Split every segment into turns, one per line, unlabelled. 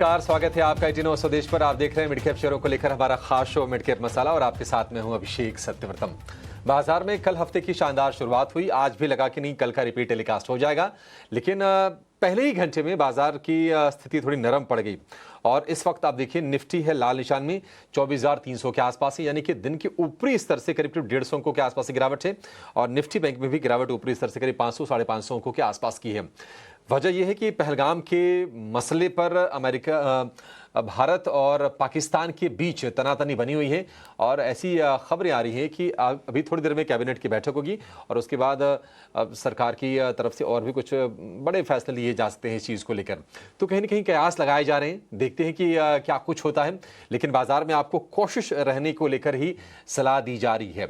नमस्कार, स्वागत है आपका 18 स्वदेश पर। आप देख रहे हैं मिडकैप शेयरों को लेकर हमारा खास शो मिडकैप मसाला और आपके साथ में हूं अभिषेक सत्यव्रतम। बाजार में कल हफ्ते की शानदार शुरुआत हुई। आज भी लगा कि नहीं कल का रिपीट टेलीकास्ट हो जाएगा, लेकिन पहले ही घंटे में बाजार की स्थिति थोड़ी नरम पड़ गई और इस वक्त आप देखिए निफ्टी है लाल निशान में 24,300 के आसपास है, यानी कि दिन के ऊपरी स्तर से करीब 150 अंकों के आसपास की गिरावट है और निफ्टी बैंक में भी गिरावट ऊपरी स्तर से करीब 500 साढ़े 500 अंकों के आसपास की है। वजह यह है कि पहलगाम के मसले पर भारत और पाकिस्तान के बीच तनातनी बनी हुई है और ऐसी खबरें आ रही हैं कि अभी थोड़ी देर में कैबिनेट की बैठक होगी और उसके बाद सरकार की तरफ से और भी कुछ बड़े फैसले लिए जा सकते हैं इस चीज़ को लेकर। तो कहीं ना कहीं कयास लगाए जा रहे हैं, देखते हैं कि क्या कुछ होता है, लेकिन बाजार में आपको कोशिश रहने को लेकर ही सलाह दी जा रही है।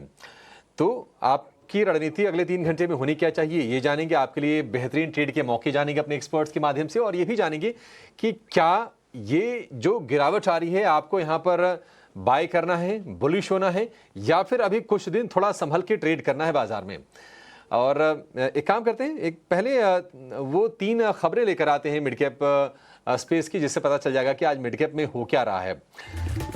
तो आप की रणनीति अगले 3 घंटे में होनी क्या चाहिए, ये जानेंगे। आपके लिए बेहतरीन ट्रेड के मौके जानेंगे अपने एक्सपर्ट्स के माध्यम से और ये भी जानेंगे कि क्या ये जो गिरावट आ रही है आपको यहाँ पर बाय करना है, बुलिश होना है, या फिर अभी कुछ दिन थोड़ा संभल के ट्रेड करना है बाजार में। और एक काम करते हैं, एक पहले वो 3 खबरें लेकर आते हैं मिडकैप स्पेस की, जिससे पता चल जाएगा कि आज मिडकैप में हो क्या रहा है।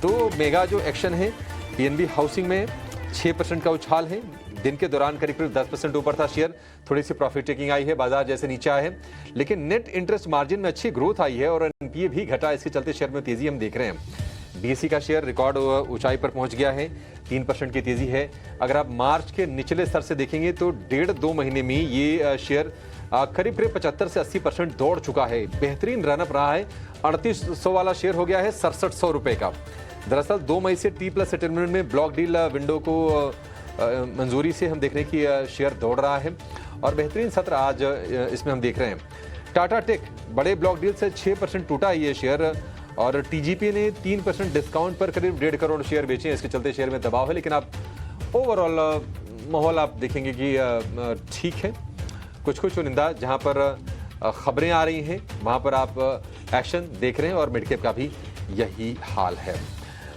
तो मेगा जो एक्शन है, पीएनबी हाउसिंग में 6% का उछाल है। दिन के दौरान करीब 10% ऊपर था शेयर, थोड़ी सी प्रॉफिट टेकिंग आई है, बाजार जैसे नीचे आए हैं, लेकिन नेट इंटरेस्ट मार्जिन में अच्छी ग्रोथ आई है और एनपीए भी घटा। इसके चलते शेयर में तेजी हम देख रहे हैं। बीएसई का शेयर रिकॉर्ड ऊंचाई पर पहुंच गया है, 3% की तेजी है। अगर आप मार्च के निचले स्तर से देखेंगे तो 1.5-2 महीने में ये शेयर करीब 75 से 80% दौड़ चुका है। बेहतरीन रनअप रहा है, 3800 वाला शेयर हो गया है 6700 रुपए का। दरअसल 2 मई से T+ सेटलमेंट में ब्लॉक डील विंडो को मंजूरी से हम देख रहे हैं कि शेयर दौड़ रहा है और बेहतरीन सत्र आज इसमें हम देख रहे हैं। टाटा टेक बड़े ब्लॉक डील से 6% टूटा ये शेयर और टीजीपी ने 3% डिस्काउंट पर करीब 1.5 करोड़ शेयर बेचे हैं। इसके चलते शेयर में दबाव है, लेकिन आप ओवरऑल माहौल आप देखेंगे कि ठीक है। कुछ निंदा जहां पर खबरें आ रही हैं वहां पर आप एक्शन देख रहे हैं और मिडकैप का भी यही हाल है।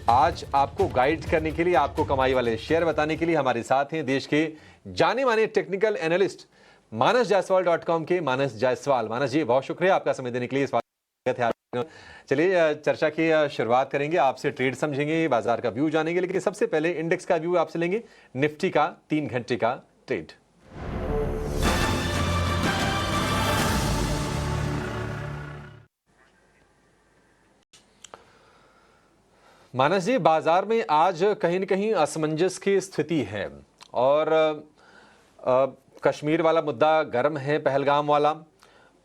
आज आपको गाइड करने के लिए, आपको कमाई वाले शेयर बताने के लिए हमारे साथ हैं देश के जाने माने टेक्निकल एनालिस्ट manasjaiswal.com के मानस जायसवाल। मानस जी, बहुत शुक्रिया आपका समय देने के लिए, स्वागत है आपका। चलिए चर्चा की शुरुआत करेंगे, आपसे ट्रेड समझेंगे, बाजार का व्यू जानेंगे, लेकिन सबसे पहले इंडेक्स का व्यू आपसे लेंगे, निफ्टी का 3 घंटे का ट्रेड। मानस जी, बाजार में आज कहीं न कहीं असमंजस की स्थिति है और कश्मीर वाला मुद्दा गर्म है, पहलगाम वाला।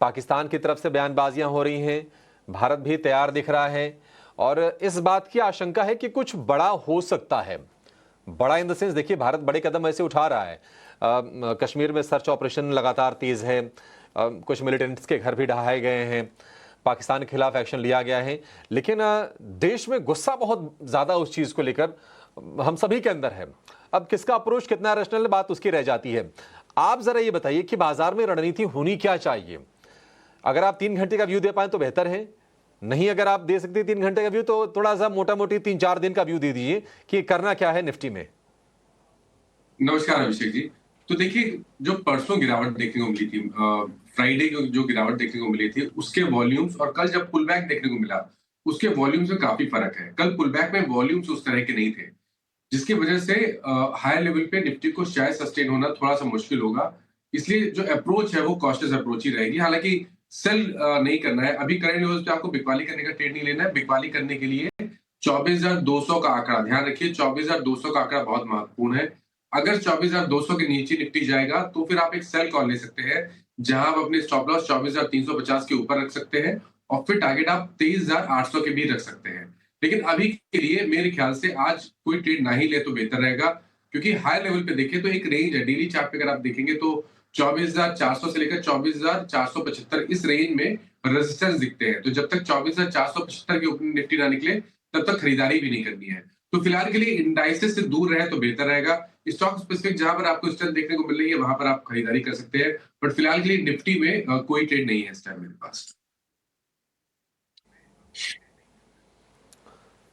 पाकिस्तान की तरफ से बयानबाजियां हो रही हैं, भारत भी तैयार दिख रहा है और इस बात की आशंका है कि कुछ बड़ा हो सकता है। बड़ा इन द सेंस, देखिए भारत बड़े कदम ऐसे उठा रहा है। कश्मीर में सर्च ऑपरेशन लगातार तेज है, कुछ मिलिटेंट्स के घर भी ढहाए गए हैं, पाकिस्तान के खिलाफ एक्शन लिया गया है, लेकिन देश में गुस्सा बहुत ज्यादा उस चीज को लेकर हम सभी के अंदर है। अब किसका अप्रोच कितना रैशनल, बात उसकी रह जाती है। आप जरा ये बताइए कि बाजार में रणनीति होनी क्या चाहिए। अगर आप 3 घंटे का व्यू दे पाए तो बेहतर है, नहीं अगर आप दे सकते 3 घंटे का व्यू तो थोड़ा सा मोटा मोटी 3-4 दिन का व्यू दे दीजिए कि करना क्या है निफ्टी में।
नमस्कार अभिषेक जी। तो देखिए, जो परसों गिरावट देखने को मिली थी, फ्राइडे को जो गिरावट देखने को मिली थी, उसके वॉल्यूम्स और कल जब पुल बैक देखने को मिला उसके वॉल्यूम्स में काफी फर्क है। कल पुल बैक में वॉल्यूम्स उस तरह के नहीं थे, जिसकी वजह से हायर लेवल पे निफ्टी को शायद सस्टेन होना थोड़ा सा मुश्किल होगा। इसलिए जो अप्रोच है वो कॉशियस अप्रोच ही रहेगी। हालांकि सेल नहीं करना है, अभी करंट लेवल्स पे आपको बिकवाली करने का ट्रेड नहीं लेना है। बिकवाली करने के लिए 24,200 का आंकड़ा ध्यान रखिए, 24,200 का आंकड़ा बहुत महत्वपूर्ण है। अगर 24,200 के नीचे निफ्टी जाएगा तो फिर आप एक सेल कॉल ले सकते हैं, जहां आप अपने स्टॉप लॉस 24,350 के ऊपर रख सकते हैं और फिर टारगेट आप 23,800 के भी रख सकते हैं। लेकिन अभी के लिए मेरे ख्याल से आज कोई ट्रेड ना ही ले तो बेहतर रहेगा, क्योंकि हाई लेवल पे देखें तो एक रेंज है। डेली चार्ट पे अगर आप देखेंगे तो 24,400 से लेकर 24,475 इस रेंज में रेजिस्टेंस दिखते हैं। तो जब तक 24,475 के ऊपर निफ्टी ना निकले तब तक खरीदारी भी नहीं करनी है। तो फिलहाल के लिए इंडाइसेस से दूर रहे तो बेहतर रहेगा। स्टॉक स्पेसिफिक जहां पर आपको स्ट्रेंथ देखने को मिल रही है वहां पर आप खरीदारी कर सकते हैं, बट फिलहाल के लिए निफ्टी में कोई ट्रेड नहीं है इस टाइम मेरे पास।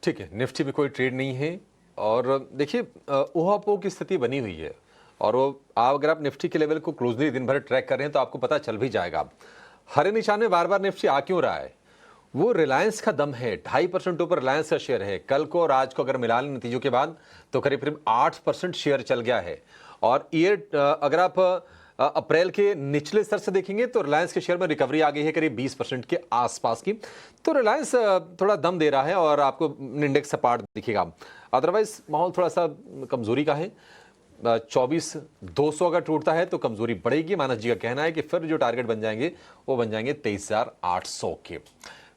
ठीक है, निफ्टी में कोई ट्रेड नहीं है और देखिए ऊहापोह की स्थिति बनी हुई है और वो अगर आप निफ्टी के लेवल को क्लोजली दिन भर ट्रैक कर रहे हैं तो आपको पता चल भी जाएगा। हरे निशान में बार बार निफ्टी आ क्यों रहा है। वो रिलायंस का दम है। 2.5% ऊपर रिलायंस का शेयर है। कल को और आज को अगर मिला लें नतीजों के बाद तो करीब करीब 8% शेयर चल गया है। और अगर आप अप्रैल के निचले स्तर से देखेंगे तो रिलायंस के शेयर में रिकवरी आ गई है करीब 20% के आसपास की। तो रिलायंस थोड़ा दम दे रहा है और आपको इंडेक्स सपाट दिखेगा। अदरवाइज माहौल थोड़ा सा कमजोरी का है। 24,200 अगर टूटता है तो कमजोरी बढ़ेगी। मानस जी का कहना है कि फिर जो टारगेट बन जाएंगे वो बन जाएंगे 23,800 के।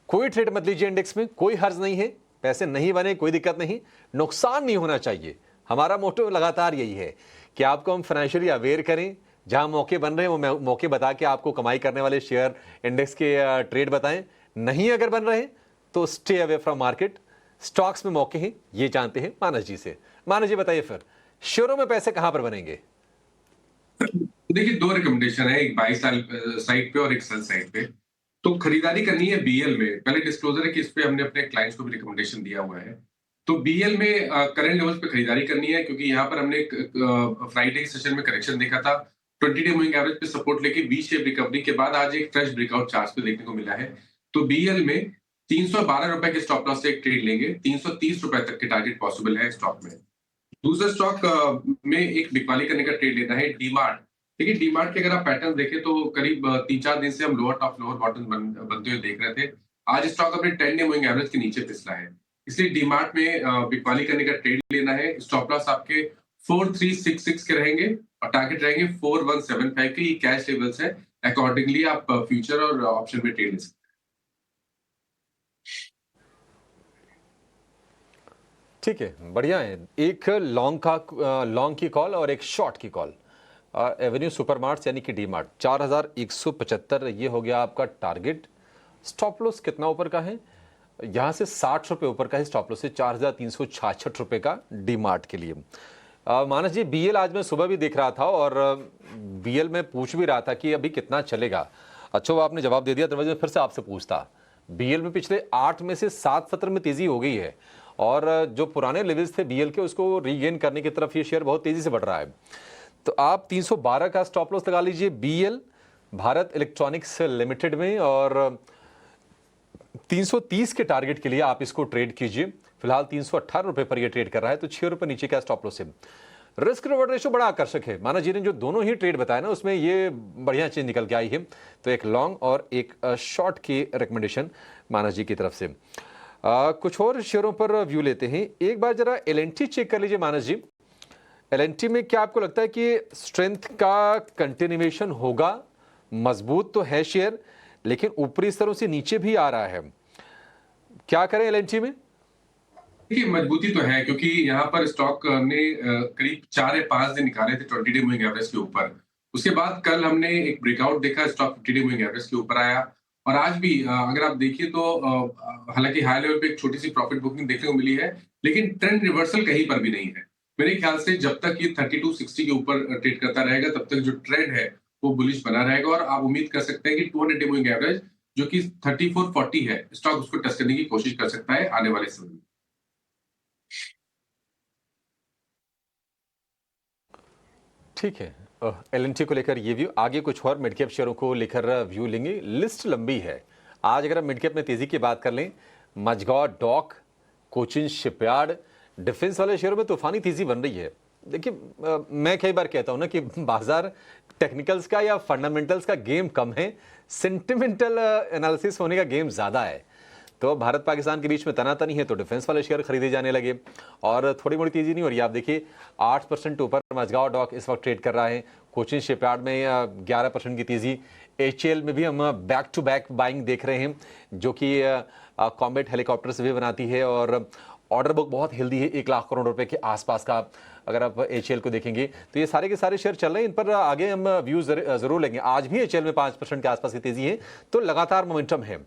कोई ट्रेड मत लीजिए इंडेक्स में, कोई हर्ज नहीं है। पैसे नहीं बने कोई दिक्कत नहीं, नुकसान नहीं होना चाहिए। हमारा मोटो लगातार यही है कि आपको हम फाइनेंशियली अवेयर करें। जहां मौके बन रहे हैं वो मौके बता के आपको कमाई करने वाले शेयर इंडेक्स के ट्रेड बताएं। नहीं अगर बन रहे तो stay away from market. Stocks में मौके हैं ये जानते हैं मानस जी से। मानस जी बताइए फिर शेयरों में पैसे कहां पर बनेंगे?
देखिए, दो रिकमेंडेशन है, एक बाई साइड पे और एक सेल साइड पे। तो खरीदारी करनी है बीएल में। पहले डिस्क्लोजर है कि इस पे हमने अपने क्लाइंट्स को भी रिकमेंडेशन दिया हुआ है। तो बीएल में करंट लेवल्स पे खरीदारी करनी है, क्योंकि यहाँ पर हमने फ्राइडे सेशन में करेक्शन देखा था। 20 डे मूविंग एवरेज पे सपोर्ट लेके वी शेप रिकवरी के बाद आज एक फ्रेश ब्रेकआउट चार्ट पे देखने को मिला है। तो बीएल में 312 रुपए के स्टॉप लॉस से एक ट्रेड लेंगे। 330 रुपए तक के टारगेट पॉसिबल है स्टॉक में। दूसरा स्टॉक में एक बिकवाली करने का ट्रेड लेना है डीमार्ट। देखिए, डीमार्ट के अगर आप पैटर्न देखें तो करीब 3-4 दिन से हम लोअर टॉप लोअर बॉटम बनते हुए देख रहे थे। आज स्टॉक अपने 10 डे मूविंग एवरेज के नीचे फिसला है। इसलिए डीमार्ट में बिकवाली करने का ट्रेड लेना है। स्टॉप लॉस आपके 4366 के रहेंगे और टारगेट रहेंगे 4175 के। ये कैश लेवल्स है। अकॉर्डिंगली आप फ्यूचर और ऑप्शन में ट्रेड ले सकते हैं।
ठीक है, बढ़िया है। एक लॉन्ग की कॉल और एक शॉर्ट की कॉल। एवेन्यू सुपरमार्ट्स यानी कि डी मार्ट 4,175 ये हो गया आपका टारगेट। स्टॉप लॉस कितना ऊपर का है? यहाँ से 60 रुपये ऊपर का है स्टॉप लॉस से 4,366 रुपये का डी मार्ट के लिए। मानस जी, बीएल आज मैं सुबह भी देख रहा था और बीएल में पूछ भी रहा था कि अभी कितना चलेगा। अच्छा, वो आपने जवाब दे दिया, तो मैं फिर से आपसे पूछता। बीएल में पिछले 8 में से 7 सत्र में तेजी हो गई है और जो पुराने लेवल्स थे बीएल के उसको रीगेन करने की तरफ ये शेयर बहुत तेजी से बढ़ रहा है। तो आप 312 का स्टॉप लॉस लगा लीजिए बीएल भारत इलेक्ट्रॉनिक्स लिमिटेड में और 330 के टारगेट के लिए आप इसको ट्रेड कीजिए। फिलहाल 318 रुपए पर यह ट्रेड कर रहा है, तो 6 रुपए नीचे का स्टॉप लॉस है। रिस्क रिवॉर्ड रेशो बड़ा आकर्षक है। मानस जी ने जो दोनों ही ट्रेड बताया ना उसमें ये बढ़िया चीज निकल के आई है। तो एक लॉन्ग और एक शॉर्ट की रिकमेंडेशन मानस जी की तरफ से। कुछ और शेयरों पर व्यू लेते हैं। एक बार जरा एलएनटी चेक कर लीजिए मानस जी। एलएनटी में क्या आपको लगता है कि स्ट्रेंथ का कंटिन्यूएशन होगा? मजबूत तो है शेयर लेकिन ऊपरी स्तरों से नीचे भी आ रहा है। क्या करें एलएनटी में?
देखिए, मजबूती तो है, क्योंकि यहाँ पर स्टॉक ने करीब 4 या 5 दिन निकाले थे 20 डे मूविंग एवरेज के ऊपर। उसके बाद कल हमने एक ब्रेकआउट देखा, स्टॉक 50 डे मूविंग एवरेज के ऊपर आया। और आज भी अगर आप देखिए तो हालांकि हाई लेवल पे एक छोटी सी प्रॉफिट बुकिंग देखने को मिली है, लेकिन ट्रेंड रिवर्सल कहीं पर भी नहीं है। मेरे ख्याल से जब तक ये 3260 के ऊपर ट्रेड करता रहेगा तब तक जो ट्रेंड है वो बुलिश बना रहेगा। और आप उम्मीद कर सकते हैं कि 200 डे मूविंग एवरेज जो कि 3440 है, स्टॉक उसको टच करने की कोशिश कर सकता है आने वाले समय में।
ठीक है, एलएनटी को लेकर ये व्यू। आगे कुछ और मिड कैप शेयरों को लेकर व्यू लेंगे। लिस्ट लंबी है। आज अगर हम मिड कैप में तेजी की बात कर लें, Mazagon dock, Cochin shipyard, defence वाले शेयरों में तूफानी तेजी बन रही है। देखिए, मैं कई बार कहता हूं ना कि बाजार टेक्निकल्स का या फंडामेंटल्स का गेम कम है, सेंटिमेंटल एनालिसिस होने का गेम ज्यादा है। तो भारत पाकिस्तान के बीच में तनातनी है तो डिफेंस वाले शेयर खरीदे जाने लगे और थोड़ी मोड़ी तेजी नहीं हो रही। आप देखिए 8% ऊपर मझगांव डॉक इस वक्त ट्रेड कर रहा है। कोचिन शिपयार्ड में 11% की तेजी। एचएएल में भी हम बैक टू बैक बाइंग देख रहे हैं, जो कि कॉम्बैट हेलीकॉप्टर्स भी बनाती है और ऑर्डर बुक बहुत हेल्दी है, 1 लाख करोड़ रुपए के आसपास का। अगर आप एचएएल को देखेंगे तो ये सारे के सारे शेयर चल रहे हैं। इन पर आगे हम व्यू जरूर लेंगे। आज भी एचएएल में 5% के आसपास की तेजी है, तो लगातार मोमेंटम है।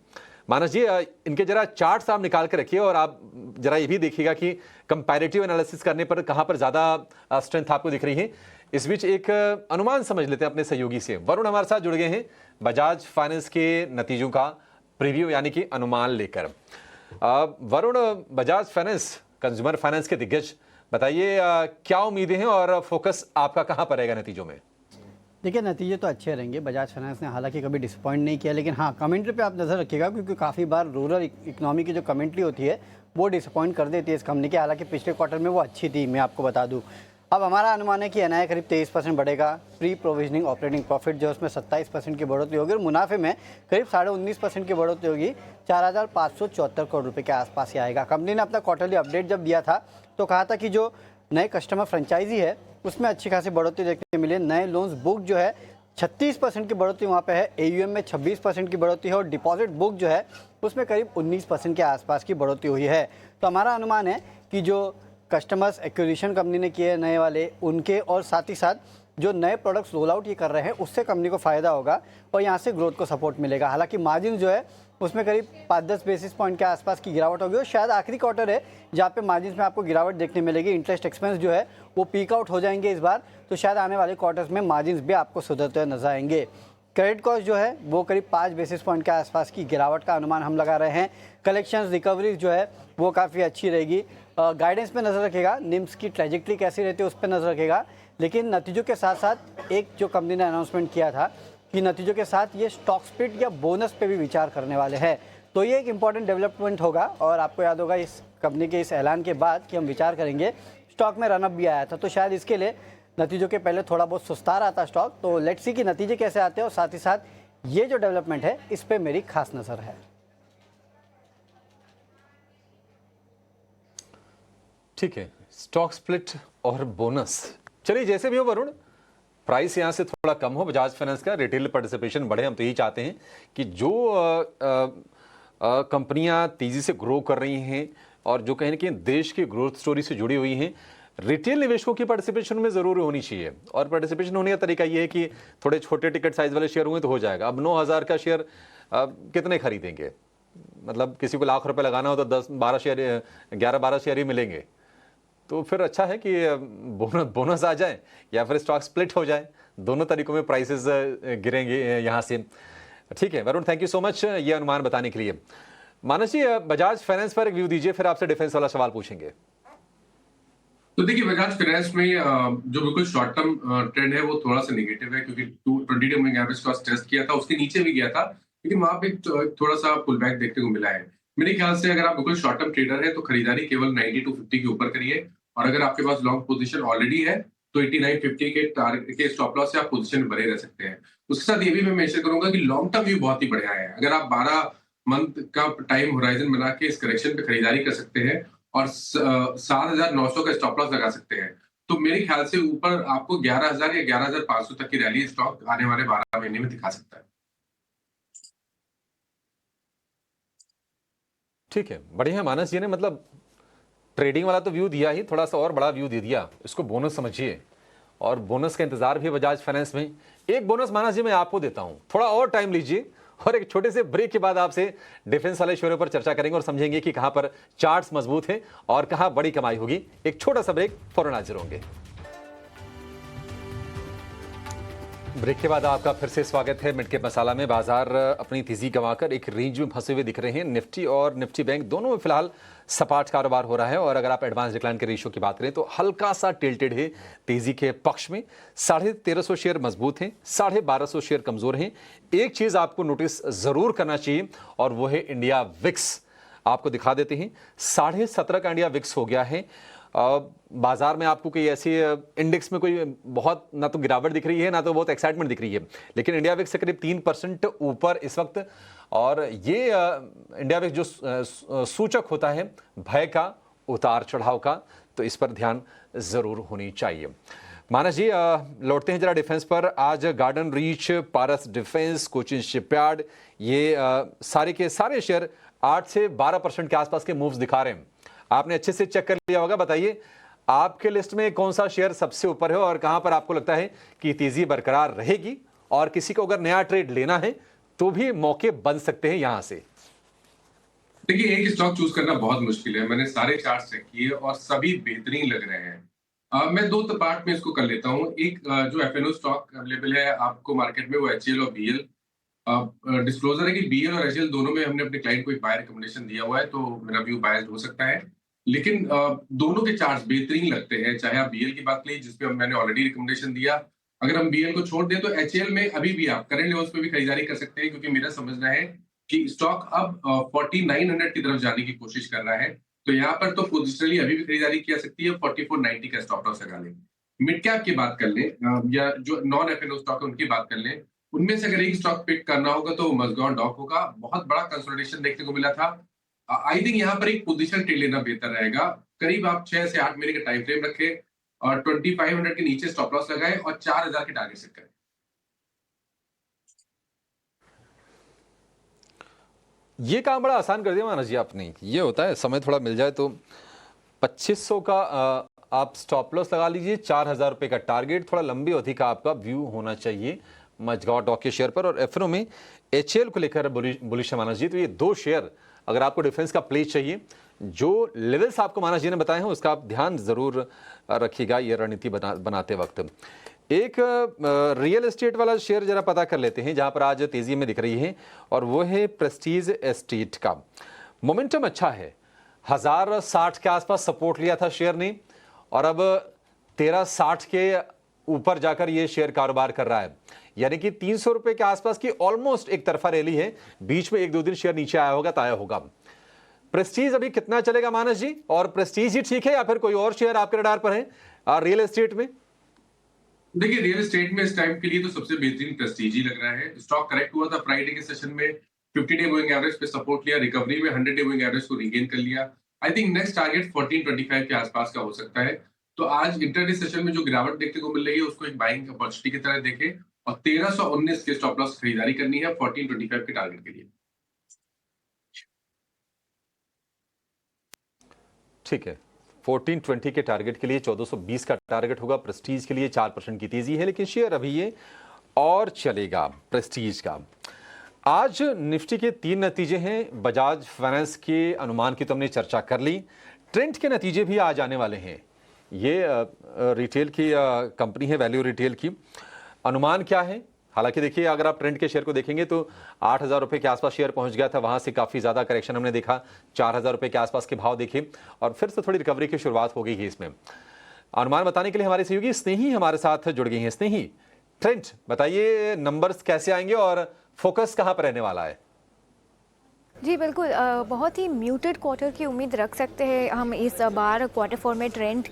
मानस जी, इनके जरा चार्ट्स आप निकाल के रखिए और आप जरा ये भी देखिएगा कि कंपैरेटिव एनालिसिस करने पर कहां पर ज्यादा स्ट्रेंथ आपको दिख रही है। इस बीच एक अनुमान समझ लेते हैं अपने सहयोगी से। वरुण हमारे साथ जुड़ गए हैं बजाज फाइनेंस के नतीजों का प्रीव्यू यानी कि अनुमान लेकर। Varun, Bajaj finance consumer finance के दिग्गज, बताइए क्या उम्मीदें हैं और फोकस आपका कहां पर रहेगा नतीजों में?
देखिए, नतीजे तो अच्छे रहेंगे। बजाज फाइनेंस ने हालांकि कभी डिसअपॉइंट नहीं किया, लेकिन हाँ, कमेंट्री पे आप नज़र रखिएगा, क्योंकि काफ़ी बार रूरल इकोनॉमी की जो कमेंट्री होती है वो डिसअपॉइंट कर देती है इस कंपनी की। हालांकि पिछले क्वार्टर में वो अच्छी थी, मैं आपको बता दूं। अब हमारा अनुमान है कि एनआई करीब 23% बढ़ेगा। प्री प्रोविजनिंग ऑपरेटिंग प्रॉफिट जो है उसमें 27% की बढ़ोतरी होगी और मुनाफे में करीब 19.5% की बढ़ोतरी होगी। 4,574 करोड़ रुपये के आसपास ही आएगा। कंपनी ने अपना क्वार्टरली अपडेट जब दिया था तो कहा था कि जो नए कस्टमर फ्रेंचाइजी है उसमें अच्छी खासी बढ़ोतरी देखने मिली। नए लोन्स बुक जो है 36% की बढ़ोतरी वहाँ पे है। एयूएम में 26% की बढ़ोतरी है और डिपॉजिट बुक जो है उसमें करीब 19% के आसपास की बढ़ोतरी हुई है। तो हमारा अनुमान है कि जो कस्टमर्स एक्विजिशन कंपनी ने किए नए वाले उनके, और साथ ही साथ जो नए प्रोडक्ट्स रोल आउट ये कर रहे हैं उससे कंपनी को फ़ायदा होगा और यहाँ से ग्रोथ को सपोर्ट मिलेगा। हालांकि मार्जिन जो है उसमें करीब 5-10 बेसिस पॉइंट के आसपास की गिरावट होगी और शायद आखिरी क्वार्टर है जहाँ पे मार्जिन में आपको गिरावट देखने मिलेगी। इंटरेस्ट एक्सपेंस जो है वो पीक आउट हो जाएंगे इस बार, तो शायद आने वाले क्वार्टर्स में मार्जिन भी आपको सुधरते हुए नजर आएंगे। क्रेडिट कॉस्ट जो है वो करीब 5 बेसिस पॉइंट के आसपास की गिरावट का अनुमान हम लगा रहे हैं। कलेक्शंस रिकवरी जो है वो काफ़ी अच्छी रहेगी। गाइडेंस पे नज़र रखेगा, निम्स की ट्रेजेक्ट्री कैसी रहती है उस पर नज़र रखेगा। लेकिन नतीजों के साथ साथ एक जो कंपनी ने अनाउंसमेंट किया था कि नतीजों के साथ ये स्टॉक स्प्लिट या बोनस पे भी विचार करने वाले हैं, तो ये एक इंपॉर्टेंट डेवलपमेंट होगा। और आपको याद होगा इस कंपनी के इस ऐलान के बाद कि हम विचार करेंगे, स्टॉक में रनअप भी आया था, तो शायद इसके लिए नतीजों के पहले थोड़ा बहुत सुस्ता रहा था स्टॉक। तो लेट्स सी कि नतीजे कैसे आते हैं और साथ ही साथ ये जो डेवलपमेंट है इस पर मेरी खास नज़र है।
ठीक है, स्टॉक स्प्लिट और बोनस, चलिए जैसे भी हो वरुण, प्राइस यहाँ से थोड़ा कम हो, बजाज फाइनेंस का रिटेल पार्टिसिपेशन बढ़े। हम तो यही चाहते हैं कि जो कंपनियां तेजी से ग्रो कर रही हैं और जो कहीं ना कहीं देश की ग्रोथ स्टोरी से जुड़ी हुई हैं, रिटेल निवेशकों की पार्टिसिपेशन में जरूर होनी चाहिए। और पार्टिसिपेशन होने का तरीका ये है कि थोड़े छोटे टिकट साइज वाले शेयर हुए तो हो जाएगा। अब 9,000 का शेयर कितने खरीदेंगे? मतलब किसी को लाख रुपए लगाना हो तो 10-12 शेयर, 11-12 शेयर ही मिलेंगे। तो फिर अच्छा है कि बोनस आ जाए या फिर स्टॉक स्प्लिट हो जाए, दोनों तरीकों में प्राइसेस गिरेंगे यहाँ से। ठीक है Varun, thank you so much ये अनुमान बताने के लिए। मानस जी, बजाज फाइनेंस पर एक व्यू दीजिए, फिर आपसे डिफेंस वाला सवाल पूछेंगे।
तो देखिए, बजाज फाइनेंस में जो बिल्कुल शॉर्ट टर्म ट्रेंड है वो थोड़ा सा नेगेटिव है, क्योंकि 20 मूविंग एवरेज को टेस्ट किया था, उसके नीचे भी गया था, लेकिन वहां पे थोड़ा सा पुल बैक देखने को मिला है। मेरे ख्याल से अगर आप बिल्कुल शॉर्ट टर्म ट्रेडर है तो खरीदारी केवल 90 टू 50 के ऊपर करिए, और अगर आपके पास लॉन्ग पोजीशन ऑलरेडी है तो 89-50 के टारगेट के स्टॉप लॉस से आप पोजीशन में बने रह सकते हैं। उसके साथ ये भी मैं मेंशन करूंगा कि लॉन्ग टर्म व्यू बहुत ही बढ़िया है। अगर आप 12 मंथ का टाइम होराइजन बना के इस करेक्शन पे खरीदारी कर सकते हैं और 7,900 का स्टॉप लॉस लगा सकते हैं, तो मेरे ख्याल से ऊपर आपको 11,000 या 11,500 तक की रैली स्टॉक आने वाले 12 महीने में दिखा सकता है।
ठीक है, बढ़िया मानस जी ने मतलब ट्रेडिंग वाला तो व्यू दिया ही, थोड़ा सा और बड़ा व्यू दे दिया, इसको बोनस समझिए। और बोनस का इंतजार भी बजाज फाइनेंस में। एक बोनस मानस जी मैं आपको देता हूं, थोड़ा और टाइम लीजिए और एक छोटे से ब्रेक के बाद आपसे डिफेंस वाले शेयरों पर चर्चा करेंगे और समझेंगे कि कहां पर चार्ट्स मजबूत हैं और कहां बड़ी कमाई होगी। एक छोटा सा ब्रेक, फौरन हाजिर होंगे। ब्रेक के बाद आपका फिर से स्वागत है मिड कैप मसाला में। बाजार अपनी तेजी गंवाकर एक रेंज में फंसे हुए दिख रहे हैं। निफ्टी और निफ्टी बैंक दोनों में फिलहाल सपाट कारोबार हो रहा है और अगर आप एडवांस डिक्लाइन के रेशियो की बात करें तो हल्का सा टिल्टेड है तेजी के पक्ष में। 1350 शेयर मजबूत हैं, 1250 शेयर कमजोर हैं। एक चीज आपको नोटिस जरूर करना चाहिए और वो है इंडिया विक्स। आपको दिखा देते हैं, 17.5 का इंडिया विक्स हो गया है। बाजार में आपको कोई ऐसी इंडेक्स में कोई बहुत ना तो गिरावट दिख रही है ना तो बहुत एक्साइटमेंट दिख रही है, लेकिन इंडिया विक्स से करीब 3% ऊपर इस वक्त। और ये इंडिया विक्स जो सूचक होता है भय का, उतार चढ़ाव का, तो इस पर ध्यान जरूर होनी चाहिए। मानस जी, लौटते हैं जरा डिफेंस पर। आज गार्डन रीच, पारस डिफेंस, कोचिन शिपयार्ड, ये सारे के सारे शेयर 8 से 12% के आसपास के मूव्स दिखा रहे हैं। आपने अच्छे से चेक कर लिया होगा, बताइए आपके लिस्ट में कौन सा शेयर सबसे ऊपर है और कहां पर आपको लगता है कि तेजी बरकरार रहेगी, और किसी को अगर नया ट्रेड लेना है तो भी मौके बन सकते हैं यहां से।
देखिए, एक स्टॉक चूज करना बहुत मुश्किल है। मैंने सारे चार्ट चेक किए और सभी बेहतरीन लग रहे हैं। मैं दो पार्ट में इसको कर लेता हूँ। एक जो एफएनओ स्टॉक अवेलेबल है आपको मार्केट में, वो एचएल और बीएल। डिस्क्लोजर है कि बीएल और एचएल दोनों में हमने अपने क्लाइंट को एक बाय रिकमेंडेशन दिया हुआ है, तो मेरा व्यू बायस्ड हो सकता है। लेकिन दोनों के चार्ट्स बेहतरीन लगते हैं। चाहे आप बीएल की बात करिए जिसपे मैंने ऑलरेडी रिकमेंडेशन दिया, अगर हम बीएल को छोड़ दें तो एचएल में अभी भी आप करंट लेवल्स पे भी खरीदारी कर सकते हैं, क्योंकि मेरा समझना है कि स्टॉक अब 4900 की तरफ जाने की कोशिश कर रहा है। तो यहाँ पर तो पोजिशनली अभी भी खरीदारी की जा सकती है, 4490 का स्टॉप लॉस लगा लें। मिड कैप की बात कर लें, या जो नॉन एफएनओ स्टॉक है उनकी बात कर लें, उनमें से अगर एक स्टॉक पिक करना होगा तो मज़गांव डॉक होगा। बहुत बड़ा कंसोलिडेशन देखने को मिला था। आई थिंक यहाँ पर एक पोजीशन ट्रेड लेना बेहतर रहेगा। करीब आप 6 से 8 महीने का टाइम फ्रेम रखें और 2500 के नीचे स्टॉप लॉस लगाएं और 4000 के टारगेट सेट करें।
ये काम बड़ा आसान कर दिया मानस जी आपने। ये होता है समय थोड़ा मिल जाए तो 2500 का आप स्टॉप लॉस लगा लीजिए, 4000 रुपये का टारगेट। थोड़ा लंबी अवधि का आपका व्यू होना चाहिए मझगांव डॉक के शेयर पर। और एफएनओ में एचएल को लेकर बुलिश है मानस जी। तो ये दो शेयर अगर आपको डिफेंस का प्ले चाहिए, जो लेवल्स आपको मानस जी ने बताए हैं उसका आप ध्यान जरूर रखिएगा ये रणनीति बनाते वक्त। एक रियल एस्टेट वाला शेयर जरा पता कर लेते हैं जहां पर आज तेजी में दिख रही है, और वो है प्रेस्टीज एस्टेट का। मोमेंटम अच्छा है, 1060 के आसपास सपोर्ट लिया था शेयर ने और अब 1360 के ऊपर जाकर ये शेयर कारोबार कर रहा है। यानी कि 300 रुपए के आसपास की ऑलमोस्ट एक तरफा रैली है। बीच में एक दो दिन शेयर नीचे आया होगा तो आया होगा। प्रेस्टीज अभी कितना चलेगा मानस जी? और प्रेस्टीज ही ठीक है या फिर कोई और शेयर आपके रडार पर है रियल एस्टेट में?
देखिए, रियल एस्टेट में इस टाइम के लिए तो सबसे बेहतरीन प्रेस्टीज ही लग रहा है। स्टॉक करेक्ट हुआ था फ्राइडे के सेशन में, 50 डे मूविंग एवरेज पे सपोर्ट लिया, रिकवरी में 100 डे मूविंग एवरेज को रीगेन कर लिया। आई थिंक नेक्स्ट टारगेट 1425 के आसपास का हो सकता है। तो आज इंटरडे सेशन में जो गिरावट देखने को मिल रही है उसको एक बाइंग अपॉर्चुनिटी की तरह देखें और 1319 के स्टॉप लॉस खरीदारी करनी है 1425 के टारगेट के लिए।
ठीक है, 1420 के टारगेट के लिए 1420 का टारगेट होगा। प्रेस्टीज के लिए 4% की तेजी है, लेकिन शेयर अभी ये और चलेगा प्रेस्टीज का। आज निफ्टी के 3 नतीजे हैं। बजाज फाइनेंस के अनुमान की तो हमने चर्चा कर ली। ट्रेंड के नतीजे भी आज आने वाले हैं। ये रिटेल की कंपनी है, वैल्यू रिटेल की। अनुमान क्या है? हालांकि देखिए, अगर आप ट्रेंड के शेयर को देखेंगे तो 8000 रुपये के आसपास शेयर पहुंच गया था, वहां से काफ़ी ज़्यादा करेक्शन हमने देखा। 4000 रुपये के आसपास के भाव देखे और फिर से थोड़ी रिकवरी की शुरुआत हो गई है इसमें। अनुमान बताने के लिए हमारे सहयोगी स्नेही हमारे साथ जुड़ गई हैं। स्नेही, ट्रेंड बताइए, नंबर्स कैसे आएंगे और फोकस कहाँ पर रहने वाला है?
जी बिल्कुल, बहुत ही म्यूटेड क्वार्टर की उम्मीद रख सकते हैं हम इस बार क्वार्टर फोर में। ट्रेंड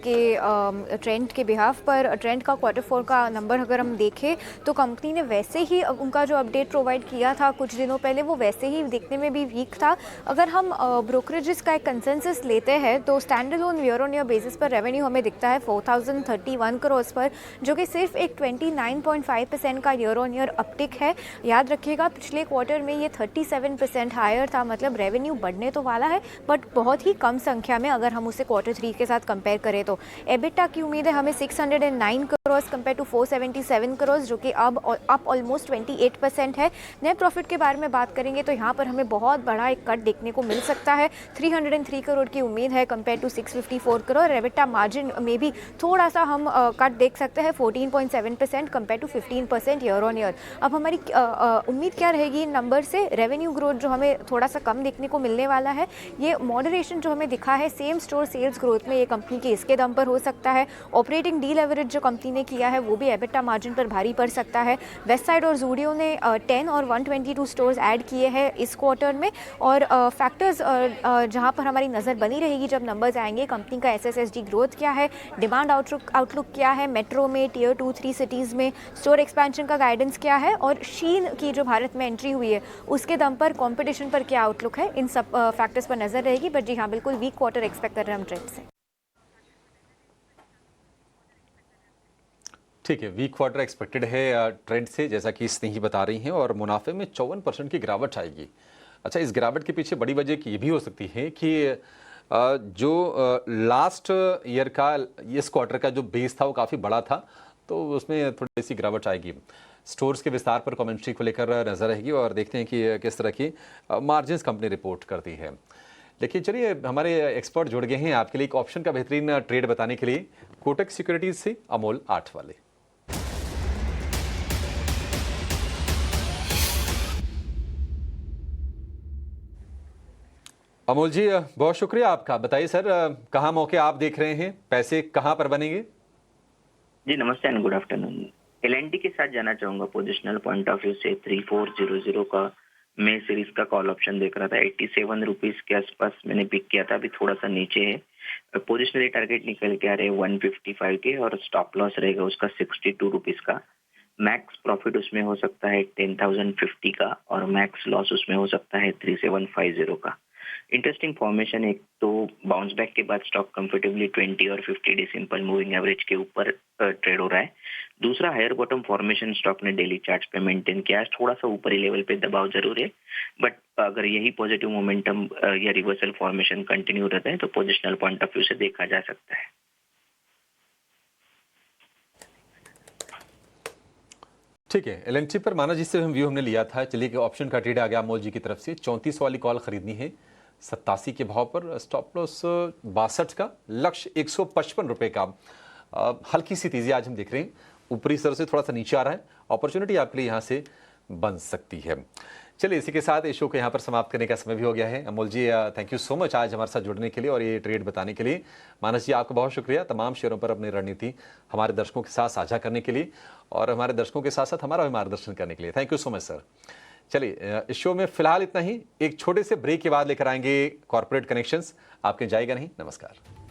के बिहाफ पर ट्रेंड का क्वार्टर फोर का नंबर अगर हम देखें तो कंपनी ने वैसे ही उनका जो अपडेट प्रोवाइड किया था कुछ दिनों पहले वो वैसे ही दिखने में भी वीक था। अगर हम ब्रोकरेजेस का एक कंसेंसस लेते हैं तो standard on year on year basis पर रेवेन्यू हमें दिखता है 4031 करोड़ पर, जो कि सिर्फ एक 29.5% का ईयर ऑन ईयर अपटिक है। याद रखिएगा पिछले क्वार्टर में ये 37% हायर था, मतलब रेवेन्यू बढ़ने तो वाला है बट बहुत ही कम संख्या में अगर हम उसे क्वार्टर 3 के साथ कंपेयर करें तो। एबिटा की उम्मीद है हमें 609 करोड़ कंपेयर टू 477 करोड़, जो कि अब अप ऑलमोस्ट 28% है। नेट प्रॉफिट के बारे में बात करेंगे तो यहाँ पर हमें बहुत बड़ा एक कट देखने को मिल सकता है। 303 करोड़ की उम्मीद है compare to 654 crore. EBITDA margin में भी थोड़ा सा हम कट देख सकते हैं, 14.7% compare to 15% year on year. अब हमारी उम्मीद क्या रहेगी इन नंबर से? रेवेन्यू ग्रोथ जो हमें थोड़ा सा कम देखने को मिलने वाला है। ये मॉडरेशन जो हमें दिखा है सेम स्टोर सेल्स ग्रोथ में, ये कंपनी के इसके दम पर हो सकता है। ऑपरेटिंग डीलेवरेज जो कंपनी ने किया है वो भी एबिटा मार्जिन पर भारी पड़ सकता है। वेस्ट साइड और जूडियो ने 10 और 122 स्टोर्स ऐड किए हैं इस क्वार्टर में। और फैक्टर्स जहां पर हमारी नज़र बनी रहेगी जब नंबर्स आएंगे, कंपनी का एसएसएसडी ग्रोथ क्या है, डिमांड आउटलुक क्या है, मेट्रो में टियर 2-3 सिटीज़ में स्टोर एक्सपेंशन का गाइडेंस क्या है, और शीन की जो भारत में एंट्री हुई है उसके दम पर कंपटीशन पर क्या आउटलुक है। इन सब फैक्टर्स पर नजर रहेगी। बट जी हाँ, बिल्कुल वीक क्वार्टर एक्सपेक्ट कर रहे हैं हम ट्रेंड से।
ठीक है, वीक क्वार्टर एक्सपेक्टेड है ट्रेंड से, जैसा कि स्नेही बता रही हैं, और मुनाफे में 54% की गिरावट आएगी। अच्छा, इस गिरावट के पीछे बड़ी वजह ये भी हो सकती है कि जो लास्ट ईयर का इस क्वार्टर का जो बेस था वो काफ़ी बड़ा था, तो उसमें थोड़ी सी गिरावट आएगी। स्टोर्स के विस्तार पर कमेंट्री को लेकर नजर रहेगी और देखते हैं कि किस तरह की मार्जिन्स कंपनी रिपोर्ट करती है। लेकिन चलिए, हमारे एक्सपर्ट जुड़ गए हैं आपके लिए एक ऑप्शन का बेहतरीन ट्रेड बताने के लिए। कोटक सिक्योरिटीज से अमोल आठवाले। अमोल जी, बहुत शुक्रिया आपका। बताइए सर, कहाँ मौके आप देख रहे हैं, पैसे कहाँ पर बनेंगे?
जी नमस्ते एंड गुड आफ्टरनून। एलएनटी के साथ जाना चाहूंगा पोजिशनल पॉइंट ऑफ व्यू से। 3400 का मैं सीरीज का कॉल ऑप्शन देख रहा था, 87 रुपीज के आसपास मैंने पिक किया था, अभी थोड़ा सा नीचे है। पोजिशनली टारगेट निकल के आ रहे हैं 155 के और स्टॉप लॉस रहेगा उसका 62 रुपीज का। मैक्स प्रॉफिट उसमें हो सकता है 10,050 का और मैक्स लॉस उसमें हो सकता है 3750 का। इंटरेस्टिंग फॉर्मेशन, एक तो बाउंस बैक के बाद स्टॉक कंफर्टेबली 20 और 50 डे सिंपल मूविंग एवरेज के ऊपर ट्रेड हो रहा है। दूसरा, हायर बॉटम फॉर्मेशन स्टॉक ने डेली चार्ट्स पे मेंटेन किया है, थोड़ा सा ऊपरी लेवल पे दबाव जरूर है, बट अगर यही पॉजिटिव मोमेंटम या रिवर्सल फॉर्मेशन कंटिन्यू रहता है तो पोजिशनल पॉइंट ऑफ व्यू से देखा जा सकता है।
ठीक है, एलएनटी पर माना जिससे हम व्यू हमने लिया था, चलिए कि ऑप्शन का ट्रेड आ गया अमोल जी की तरफ से। 34 वाली कॉल खरीदनी है 87 के भाव पर, स्टॉप लॉस 62 का, लक्ष्य 155 रुपए का। हल्की सी तेजी आज हम देख रहे हैं, ऊपरी स्तर से थोड़ा सा नीचे आ रहा है, अपॉर्चुनिटी आपके लिए यहाँ से बन सकती है। चलिए इसी के साथ इस शो को यहाँ पर समाप्त करने का समय भी हो गया है। अमोल जी थैंक यू सो मच आज हमारे साथ जुड़ने के लिए और ये ट्रेड बताने के लिए। मानस जी आपका बहुत शुक्रिया तमाम शेयरों पर अपनी रणनीति हमारे दर्शकों के साथ साझा करने के लिए और हमारे दर्शकों के साथ साथ हमारा भी मार्गदर्शन करने के लिए। Thank you so much sir. चलिए इस शो में फिलहाल इतना ही, एक छोटे से ब्रेक के बाद लेकर आएंगे कॉर्पोरेट कनेक्शंस, आपके जाएगा नहीं। नमस्कार।